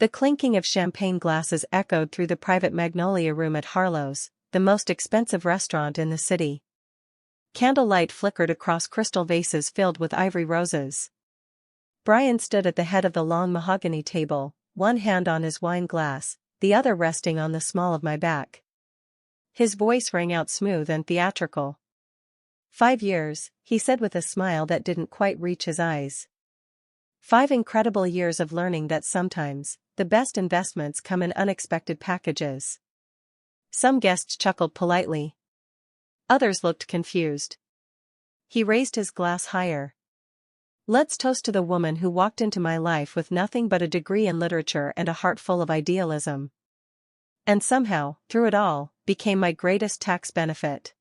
The clinking of champagne glasses echoed through the private Magnolia Room at Harlow's, the most expensive restaurant in the city. Candlelight flickered across crystal vases filled with ivory roses. Brian stood at the head of the long mahogany table, one hand on his wine glass, the other resting on the small of my back. His voice rang out smooth and theatrical. 5 years, he said with a smile that didn't quite reach his eyes. 5 incredible years of learning that sometimes, the best investments come in unexpected packages. Some guests chuckled politely. Others looked confused. He raised his glass higher. Let's toast to the woman who walked into my life with nothing but a degree in literature and a heart full of idealism. And somehow, through it all, became my greatest tax benefit.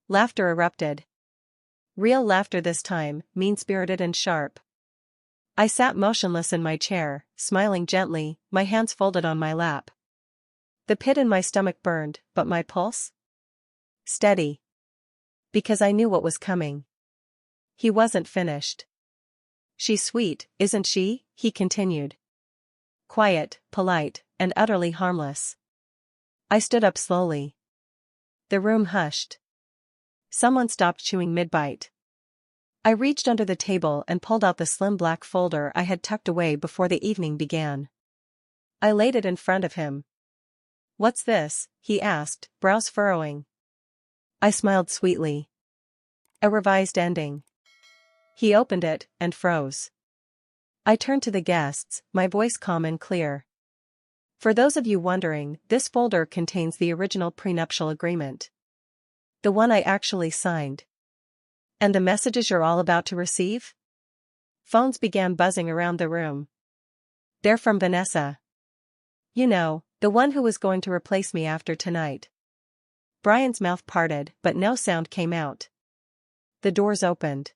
Laughter erupted. Real laughter this time, mean-spirited and sharp. I sat motionless in my chair, smiling gently, my hands folded on my lap. The pit in my stomach burned, but my pulse? Steady. Because I knew what was coming. He wasn't finished. She's sweet, isn't she? He continued. Quiet, polite, and utterly harmless. I stood up slowly. The room hushed. Someone stopped chewing mid-bite. I reached under the table and pulled out the slim black folder I had tucked away before the evening began. I laid it in front of him. What's this? He asked, brows furrowing. I smiled sweetly. A revised ending. He opened it, and froze. I turned to the guests, my voice calm and clear. For those of you wondering, this folder contains the original prenuptial agreement. The one I actually signed. And the messages you're all about to receive? Phones began buzzing around the room. They're from Vanessa. You know, the one who was going to replace me after tonight. Brian's mouth parted, but no sound came out. The doors opened.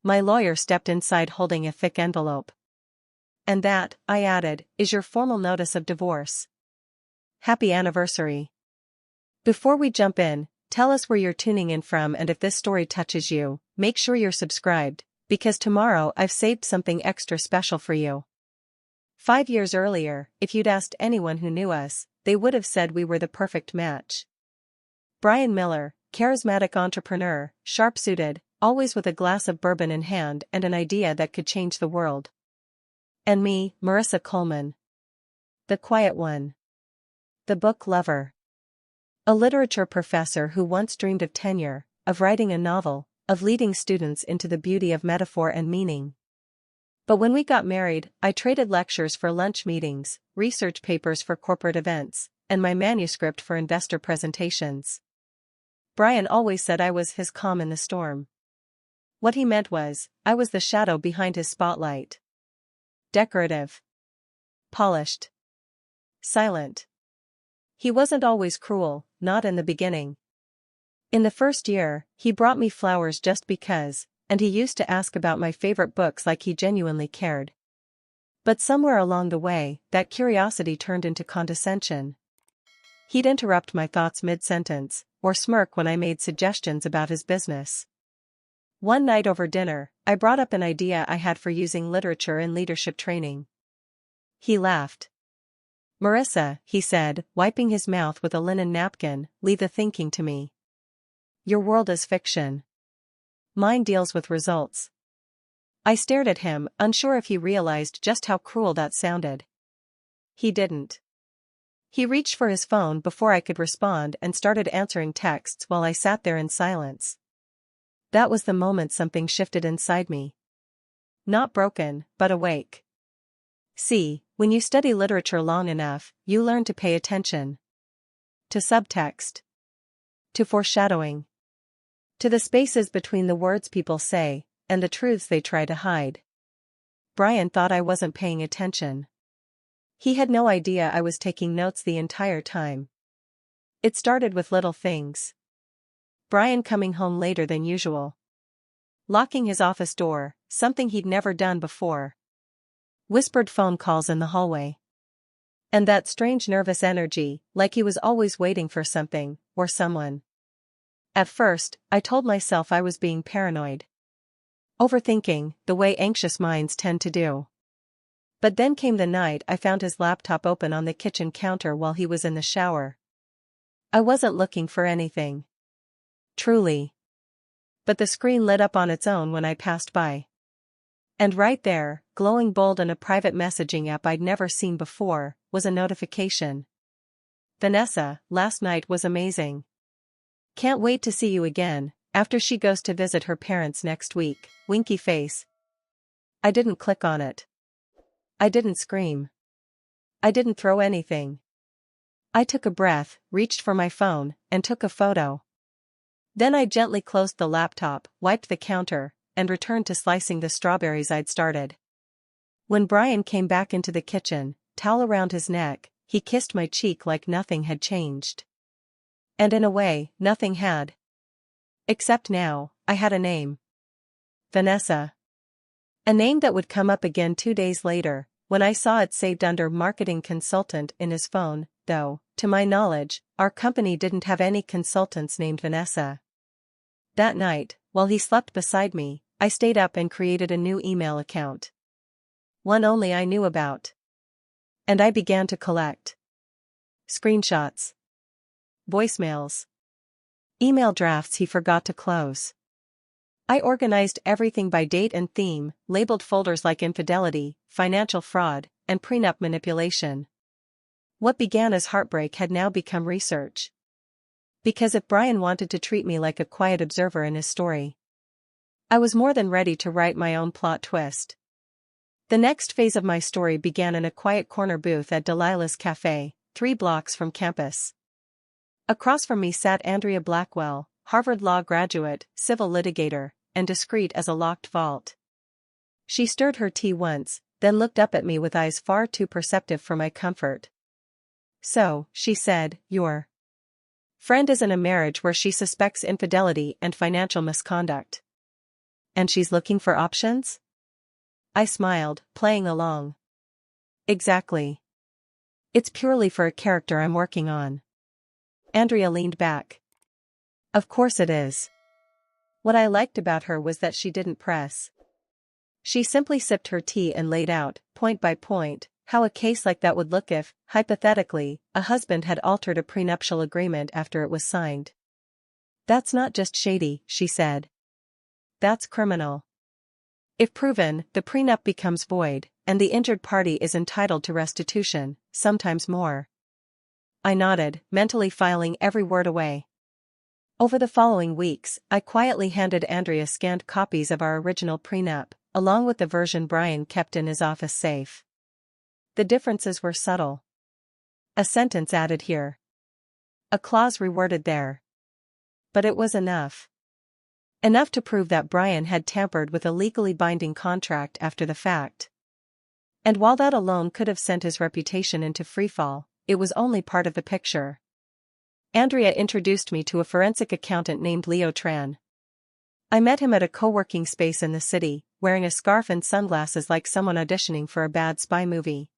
My lawyer stepped inside holding a thick envelope. And that, I added, is your formal notice of divorce. Happy anniversary. Before we jump in, tell us where you're tuning in from, and if this story touches you, make sure you're subscribed, because tomorrow I've saved something extra special for you. 5 years earlier, if you'd asked anyone who knew us, they would have said we were the perfect match. Brian Miller, charismatic entrepreneur, sharp-suited, always with a glass of bourbon in hand and an idea that could change the world. And me, Marissa Coleman. The quiet one. The book lover. A literature professor who once dreamed of tenure, of writing a novel, of leading students into the beauty of metaphor and meaning. But when we got married, I traded lectures for lunch meetings, research papers for corporate events, and my manuscript for investor presentations. Brian always said I was his calm in the storm. What he meant was, I was the shadow behind his spotlight. Decorative. Polished. Silent. He wasn't always cruel, not in the beginning. In the first year, he brought me flowers just because, and he used to ask about my favorite books like he genuinely cared. But somewhere along the way, that curiosity turned into condescension. He'd interrupt my thoughts mid-sentence, or smirk when I made suggestions about his business. One night over dinner, I brought up an idea I had for using literature in leadership training. He laughed. Marissa, he said, wiping his mouth with a linen napkin, leave the thinking to me. Your world is fiction. Mine deals with results. I stared at him, unsure if he realized just how cruel that sounded. He didn't. He reached for his phone before I could respond and started answering texts while I sat there in silence. That was the moment something shifted inside me. Not broken, but awake. See, when you study literature long enough, you learn to pay attention. To subtext. To foreshadowing. To the spaces between the words people say, and the truths they try to hide. Brian thought I wasn't paying attention. He had no idea I was taking notes the entire time. It started with little things. Brian coming home later than usual. Locking his office door, something he'd never done before. Whispered phone calls in the hallway. And that strange nervous energy, like he was always waiting for something, or someone. At first, I told myself I was being paranoid. Overthinking, the way anxious minds tend to do. But then came the night I found his laptop open on the kitchen counter while he was in the shower. I wasn't looking for anything. Truly. But the screen lit up on its own when I passed by. And right there, glowing bold in a private messaging app I'd never seen before, was a notification. Vanessa, last night was amazing. Can't wait to see you again, after she goes to visit her parents next week, winky face. I didn't click on it. I didn't scream. I didn't throw anything. I took a breath, reached for my phone, and took a photo. Then I gently closed the laptop, wiped the counter, and returned to slicing the strawberries I'd started. When Brian came back into the kitchen, towel around his neck, he kissed my cheek like nothing had changed. And in a way, nothing had. Except now, I had a name. Vanessa. A name that would come up again 2 days later, when I saw it saved under marketing consultant in his phone, though, to my knowledge, our company didn't have any consultants named Vanessa. That night, while he slept beside me, I stayed up and created a new email account. One only I knew about. And I began to collect screenshots, voicemails, email drafts he forgot to close. I organized everything by date and theme, labeled folders like infidelity, financial fraud, and prenup manipulation. What began as heartbreak had now become research. Because if Brian wanted to treat me like a quiet observer in his story, I was more than ready to write my own plot twist. The next phase of my story began in a quiet corner booth at Delilah's Cafe, 3 blocks from campus. Across from me sat Andrea Blackwell, Harvard Law graduate, civil litigator, and discreet as a locked vault. She stirred her tea once, then looked up at me with eyes far too perceptive for my comfort. "So," she said, "your friend is in a marriage where she suspects infidelity and financial misconduct. And she's looking for options?" I smiled, playing along. "Exactly. It's purely for a character I'm working on." Andrea leaned back. "Of course it is." What I liked about her was that she didn't press. She simply sipped her tea and laid out, point by point, how a case like that would look if, hypothetically, a husband had altered a prenuptial agreement after it was signed. "That's not just shady," she said. "That's criminal. If proven, the prenup becomes void, and the injured party is entitled to restitution, sometimes more." I nodded, mentally filing every word away. Over the following weeks, I quietly handed Andrea scanned copies of our original prenup, along with the version Brian kept in his office safe. The differences were subtle. A sentence added here. A clause reworded there. But it was enough. Enough to prove that Brian had tampered with a legally binding contract after the fact. And while that alone could have sent his reputation into freefall, it was only part of the picture. Andrea introduced me to a forensic accountant named Leo Tran. I met him at a co-working space in the city, wearing a scarf and sunglasses like someone auditioning for a bad spy movie.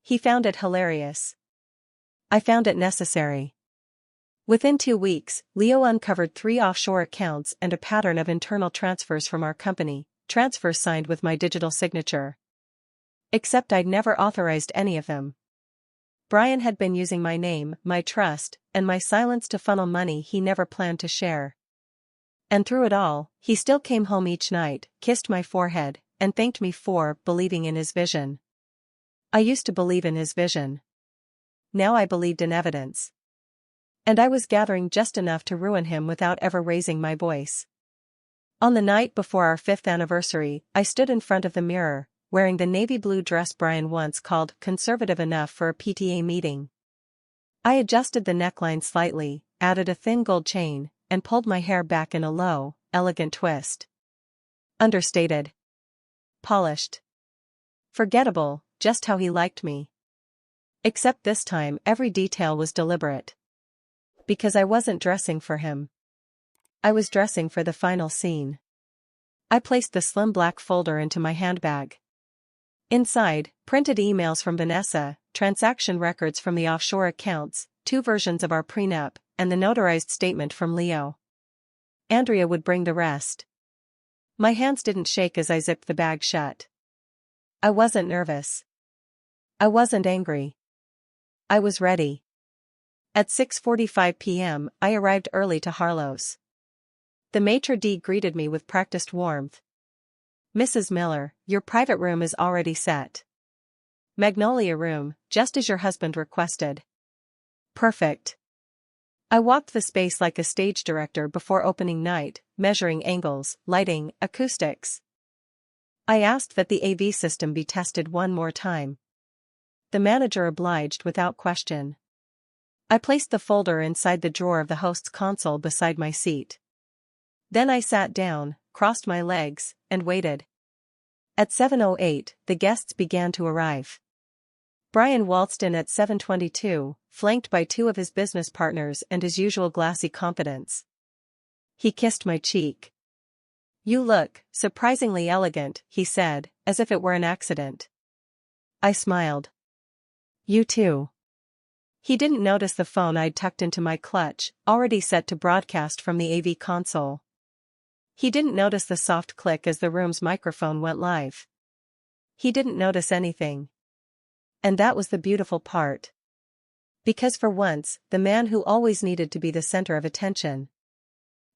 He found it hilarious. I found it necessary. Within 2 weeks, Leo uncovered 3 offshore accounts and a pattern of internal transfers from our company, transfers signed with my digital signature. Except I'd never authorized any of them. Brian had been using my name, my trust, and my silence to funnel money he never planned to share. And through it all, he still came home each night, kissed my forehead, and thanked me for believing in his vision. I used to believe in his vision. Now I believed in evidence. And I was gathering just enough to ruin him without ever raising my voice. On the night before our 5th anniversary, I stood in front of the mirror, wearing the navy blue dress Brian once called conservative enough for a PTA meeting. I adjusted the neckline slightly, added a thin gold chain, and pulled my hair back in a low, elegant twist. Understated. Polished. Forgettable, just how he liked me. Except this time every detail was deliberate. Because I wasn't dressing for him. I was dressing for the final scene. I placed the slim black folder into my handbag. Inside, printed emails from Vanessa, transaction records from the offshore accounts, 2 versions of our prenup, and the notarized statement from Leo. Andrea would bring the rest. My hands didn't shake as I zipped the bag shut. I wasn't nervous. I wasn't angry. I was ready. At 6:45 p.m., I arrived early to Harlow's. The maitre d' greeted me with practiced warmth. "Mrs. Miller, your private room is already set. Magnolia room, just as your husband requested." "Perfect." I walked the space like a stage director before opening night, measuring angles, lighting, acoustics. I asked that the AV system be tested one more time. The manager obliged without question. I placed the folder inside the drawer of the host's console beside my seat. Then I sat down, crossed my legs, and waited. At 7:08, the guests began to arrive. Brian waltzed in at 7:22, flanked by two of his business partners and his usual glassy confidence. He kissed my cheek. "You look surprisingly elegant," he said, as if it were an accident. I smiled. "You too." He didn't notice the phone I'd tucked into my clutch, already set to broadcast from the AV console. He didn't notice the soft click as the room's microphone went live. He didn't notice anything. And that was the beautiful part. Because for once, the man who always needed to be the center of attention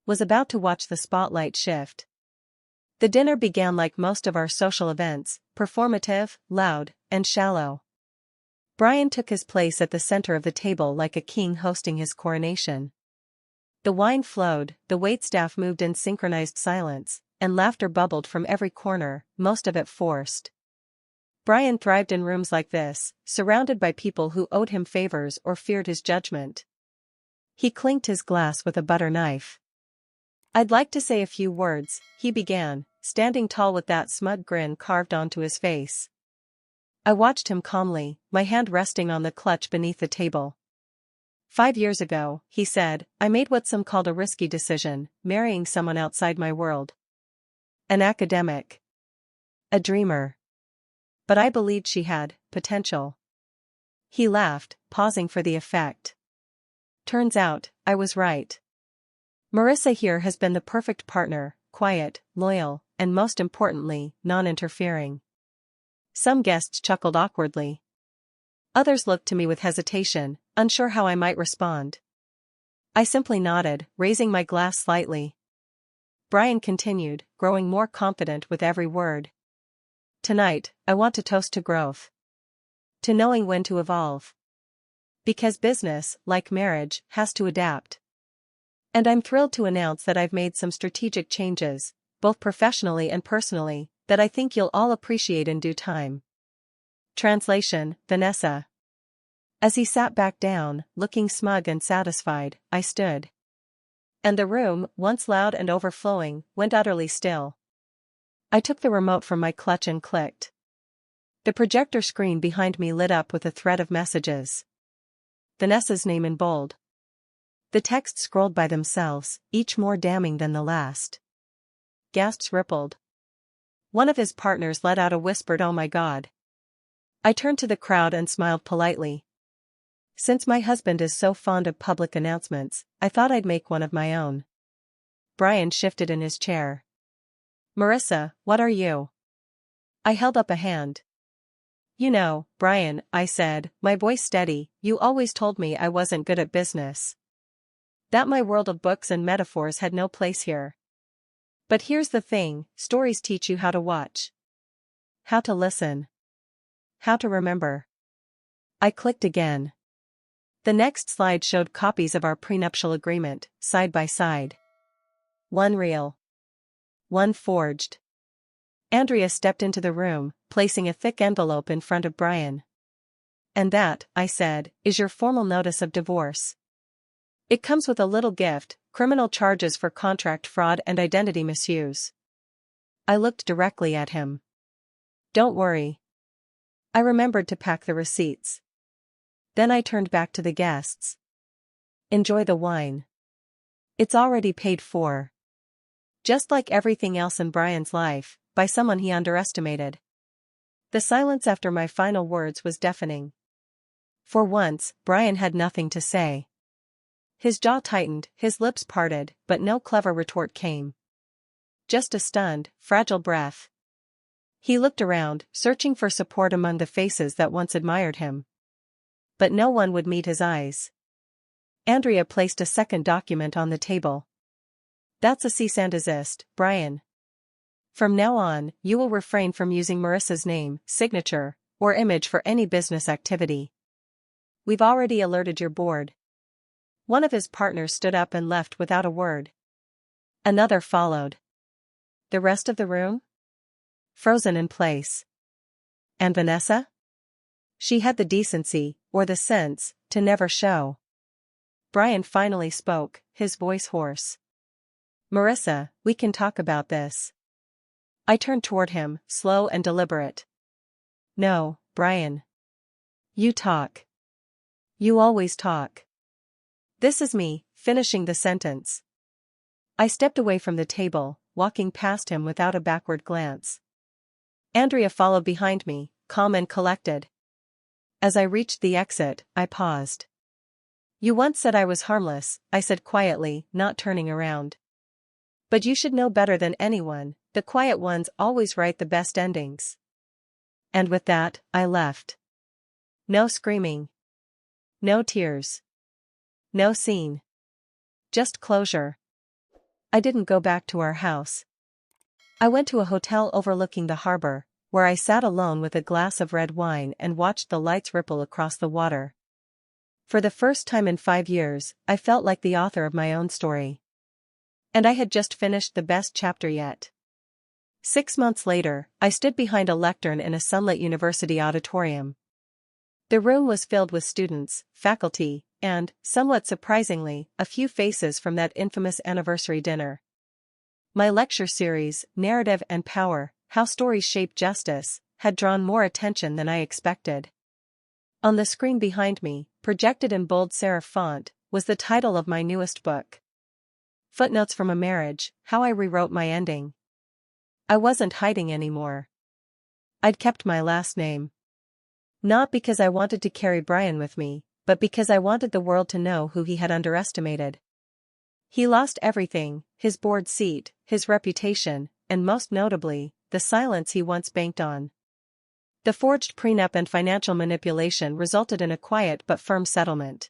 was about to watch the spotlight shift. The dinner began like most of our social events, performative, loud, and shallow. Brian took his place at the center of the table like a king hosting his coronation. The wine flowed, the waitstaff moved in synchronized silence, and laughter bubbled from every corner, most of it forced. Brian thrived in rooms like this, surrounded by people who owed him favors or feared his judgment. He clinked his glass with a butter knife. "I'd like to say a few words," he began, standing tall with that smug grin carved onto his face. I watched him calmly, my hand resting on the clutch beneath the table. "5 years ago," he said, "I made what some called a risky decision, marrying someone outside my world. An academic. A dreamer. But I believed she had potential." He laughed, pausing for the effect. "Turns out, I was right. Marissa here has been the perfect partner, quiet, loyal, and most importantly, non-interfering." Some guests chuckled awkwardly. Others looked to me with hesitation, unsure how I might respond. I simply nodded, raising my glass slightly. Brian continued, growing more confident with every word. "Tonight, I want to toast to growth. To knowing when to evolve. Because business, like marriage, has to adapt. And I'm thrilled to announce that I've made some strategic changes, both professionally and personally, that I think you'll all appreciate in due time." Translation, Vanessa. As he sat back down, looking smug and satisfied, I stood. And the room, once loud and overflowing, went utterly still. I took the remote from my clutch and clicked. The projector screen behind me lit up with a thread of messages. Vanessa's name in bold. The text scrolled by themselves, each more damning than the last. Gasps rippled. One of his partners let out a whispered "Oh my God." I turned to the crowd and smiled politely. Since my husband is so fond of public announcements, I thought I'd make one of my own. Brian shifted in his chair. "Marissa, what are you?" I held up a hand. "You know, Brian," I said, my voice steady, "you always told me I wasn't good at business. That my world of books and metaphors had no place here. But here's the thing, stories teach you how to watch. How to listen. How to remember." I clicked again. The next slide showed copies of our prenuptial agreement, side by side. One real. One forged. Andrea stepped into the room, placing a thick envelope in front of Brian. "And that," I said, "is your formal notice of divorce. It comes with a little gift, criminal charges for contract fraud and identity misuse." I looked directly at him. "Don't worry. I remembered to pack the receipts." Then I turned back to the guests. "Enjoy the wine. It's already paid for." Just like everything else in Brian's life, by someone he underestimated. The silence after my final words was deafening. For once, Brian had nothing to say. His jaw tightened, his lips parted, but no clever retort came. Just a stunned, fragile breath. He looked around, searching for support among the faces that once admired him. But no one would meet his eyes. Andrea placed a second document on the table. That's a cease and desist, Brian. From now on, you will refrain from using Marissa's name, signature, or image for any business activity. We've already alerted your board. One of his partners stood up and left without a word. Another followed. The rest of the room? Frozen in place. And Vanessa? She had the decency, or the sense, to never show. Brian finally spoke, his voice hoarse. Marissa, we can talk about this. I turned toward him, slow and deliberate. No, Brian. You talk. You always talk. This is me, finishing the sentence. I stepped away from the table, walking past him without a backward glance. Andrea followed behind me, calm and collected. As I reached the exit, I paused. You once said I was harmless, I said quietly, not turning around. But you should know better than anyone, the quiet ones always write the best endings. And with that, I left. No screaming. No tears. No scene. Just closure. I didn't go back to our house. I went to a hotel overlooking the harbor, where I sat alone with a glass of red wine and watched the lights ripple across the water. For the first time in 5 years, I felt like the author of my own story. And I had just finished the best chapter yet. 6 months later, I stood behind a lectern in a sunlit university auditorium. The room was filled with students, faculty, and, somewhat surprisingly, a few faces from that infamous anniversary dinner. My lecture series, Narrative and Power, How Stories Shape Justice, had drawn more attention than I expected. On the screen behind me, projected in bold serif font, was the title of my newest book. Footnotes from a Marriage, How I Rewrote My Ending. I wasn't hiding anymore. I'd kept my last name. Not because I wanted to carry Brian with me, but because I wanted the world to know who he had underestimated. He lost everything, his board seat, his reputation, and most notably, the silence he once banked on. The forged prenup and financial manipulation resulted in a quiet but firm settlement.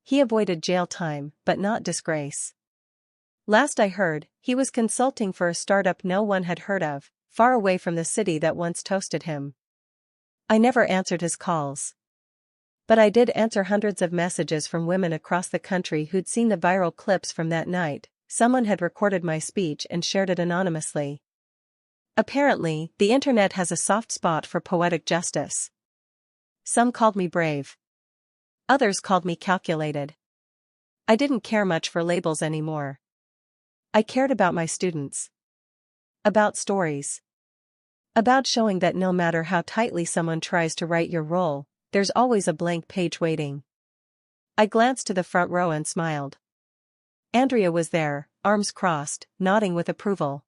He avoided jail time, but not disgrace. Last I heard, he was consulting for a startup no one had heard of, far away from the city that once toasted him. I never answered his calls. But I did answer hundreds of messages from women across the country who'd seen the viral clips from that night. Someone had recorded my speech and shared it anonymously. Apparently, the internet has a soft spot for poetic justice. Some called me brave. Others called me calculated. I didn't care much for labels anymore. I cared about my students. About stories. About showing that no matter how tightly someone tries to write your role, there's always a blank page waiting. I glanced to the front row and smiled. Andrea was there, arms crossed, nodding with approval.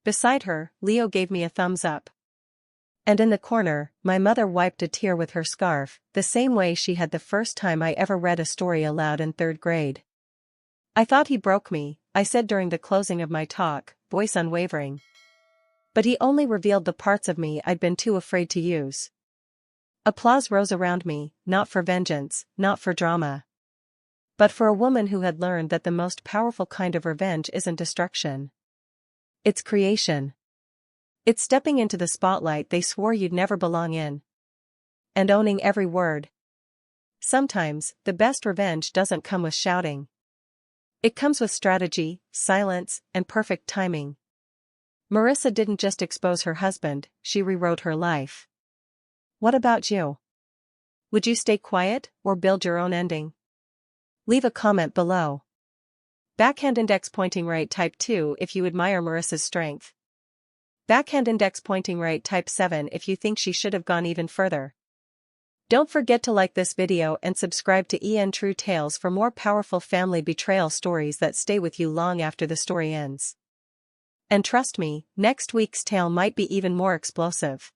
Beside her, Leo gave me a thumbs up. And in the corner, my mother wiped a tear with her scarf, the same way she had the first time I ever read a story aloud in 3rd grade. I thought he broke me, I said during the closing of my talk, voice unwavering. But he only revealed the parts of me I'd been too afraid to use. Applause rose around me, not for vengeance, not for drama. But for a woman who had learned that the most powerful kind of revenge isn't destruction. It's creation. It's stepping into the spotlight they swore you'd never belong in. And owning every word. Sometimes, the best revenge doesn't come with shouting. It comes with strategy, silence, and perfect timing. Marissa didn't just expose her husband, she rewrote her life. What about you? Would you stay quiet, or build your own ending? Leave a comment below. Backhand index pointing right type 2 if you admire Marissa's strength. Backhand index pointing right type 7 if you think she should have gone even further. Don't forget to like this video and subscribe to EN True Tales for more powerful family betrayal stories that stay with you long after the story ends. And trust me, next week's tale might be even more explosive.